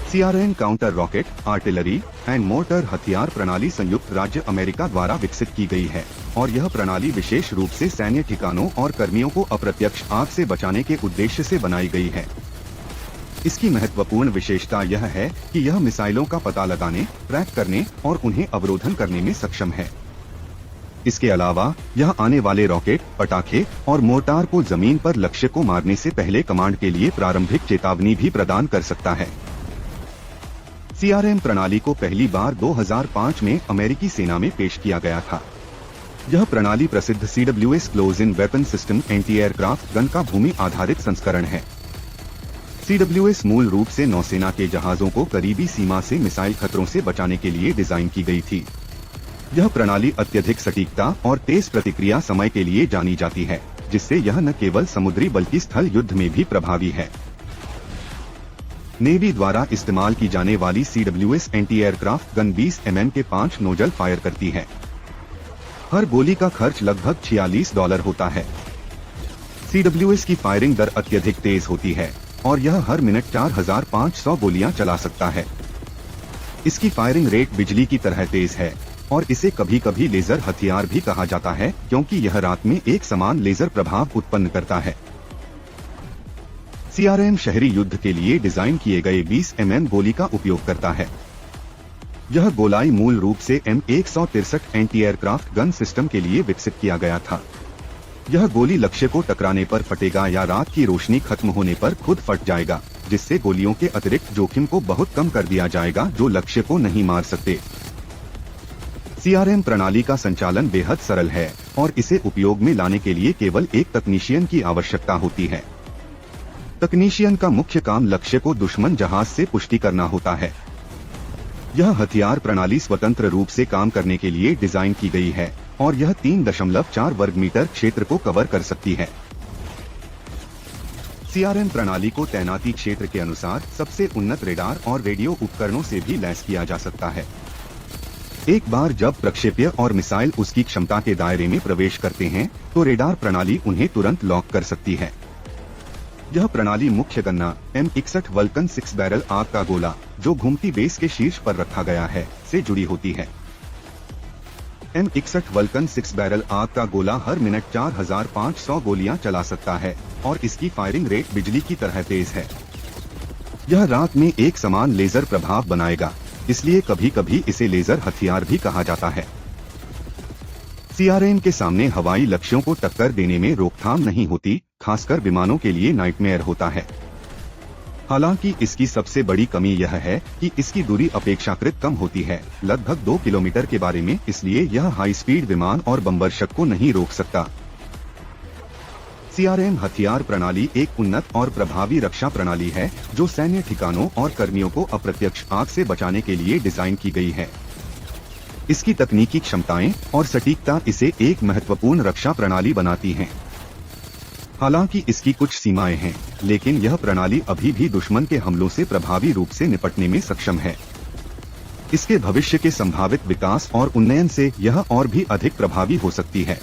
CRM counter rocket, artillery and mortar हथियार प्रणाली संयुक्त राज्य अमेरिका द्वारा विकसित की गई है और यह प्रणाली विशेष रूप से सैन्य ठिकानों और कर्मियों को अप्रत्यक्ष आग से बचाने के उद्देश्य से बनाई गई है। इसकी महत्वपूर्ण विशेषता यह है कि यह मिसाइलों का पता लगाने, ट्रैक करने और उन्हें अवरोधन करने में सक्षम है। इसके अलावा यह आने वाले रॉकेट, पटाखे और मोर्टार को जमीन पर लक्ष्य को मारने से पहले कमांड के लिए प्रारंभिक चेतावनी भी प्रदान कर सकता है। CRM प्रणाली को पहली बार 2005 में अमेरिकी सेना में पेश किया गया था। यह प्रणाली प्रसिद्ध CWS close in weapon system anti-aircraft gun का भूमि आधारित संस्करण है। CWS मूल रूप से नौसेना के जहाजों को करीबी सीमा से मिसाइल खतरों से बचाने के लिए डिजाइन की गई थी। यह प्रणाली अत्यधिक सटीकता और तेज प्रतिक्रिया समय के लिए जानी जाती है, जिससे यह न केवल समुद्री बल्कि स्थल युद्ध में भी प्रभावी है। नेवी द्वारा इस्तेमाल की जाने वाली CWS एंटी-एयरक्राफ्ट गन 20 mm के 5 नोजल फायर करती है। हर गोली का खर्च लगभग $46 होता है। CWS की फायरिंग दर अत्यधिक तेज होती है और यह हर मिनट 4500 गोलियां चला सकता है। इसकी फायरिंग रेट बिजली की तरह तेज है और इसे कभी कभी लेजर हथियार भी कहा जाता है, क्योंकि यह रात में एक समान लेजर प्रभाव उत्पन्न करता है। CRM शहरी युद्ध के लिए डिजाइन किए गए 20 mm गोली का उपयोग करता है। यह गोलाई मूल रूप से M163 एंटी-एयरक्राफ्ट गन सिस्टम के लिए विकसित किया गया था। यह गोली लक्ष्य को टकराने पर फटेगा या रात की रोशनी खत्म होने पर खुद फट जाएगा, जिससे गोलियों के अतिरिक्त जोखिम को बहुत कम कर दिया जाएगा जो लक्ष्य को नहीं मार सकते। CRM प्रणाली का संचालन बेहद सरल है और इसे उपयोग में लाने के लिए केवल एक तकनीशियन की आवश्यकता होती है। तकनीशियन का मुख्य काम लक्ष्य को दुश्मन जहाज से पुष्टि करना होता है। यह हथियार प्रणाली स्वतंत्र रूप से काम करने के लिए डिजाइन की गई है और यह 3.4 वर्ग मीटर क्षेत्र को कवर कर सकती है। CRM प्रणाली को तैनाती क्षेत्र के अनुसार सबसे उन्नत रेडार और रेडियो उपकरणों से भी लैस किया जा सकता है। एक बार जब प्रक्षेप्य और मिसाइल उसकी क्षमता के दायरे में प्रवेश करते हैं, तो रेडार प्रणाली उन्हें तुरंत लॉक कर सकती है। यह प्रणाली मुख्य गन्ना M61 वल्कन 6 बैरल आग का गोला, जो घूमती बेस के शीर्ष पर रखा गया है, से जुड़ी होती है। M61 वल्कन 6 बैरल आग का गोला हर मिनट 4500 गोलियां चला सकता है और इसकी फायरिंग रेट बिजली की तरह तेज है। यह रात में एक समान लेजर प्रभाव बनाएगा, इसलिए कभी कभी इसे लेजर हथियार भी कहा जाता है। CRM के सामने हवाई लक्ष्यों को टक्कर देने में रोकथाम नहीं होती, खासकर विमानों के लिए नाइटमेयर होता है। हालांकि इसकी सबसे बड़ी कमी यह है कि इसकी दूरी अपेक्षाकृत कम होती है, लगभग 2 किलोमीटर के बारे में, इसलिए यह हाई स्पीड विमान और बम्बरशक को नहीं रोक सकता। CRM हथियार प्रणाली एक उन्नत और प्रभावी रक्षा प्रणाली है जो सैन्य ठिकानों और कर्मियों को अप्रत्यक्ष आग से बचाने के लिए डिजाइन की गई है। इसकी तकनीकी क्षमताएं और सटीकता इसे एक महत्वपूर्ण रक्षा प्रणाली बनाती हैं। हालांकि इसकी कुछ सीमाएं हैं, लेकिन यह प्रणाली अभी भी दुश्मन के हमलों से प्रभावी रूप से निपटने में सक्षम है। इसके भविष्य के संभावित विकास और उन्नयन से यह और भी अधिक प्रभावी हो सकती है।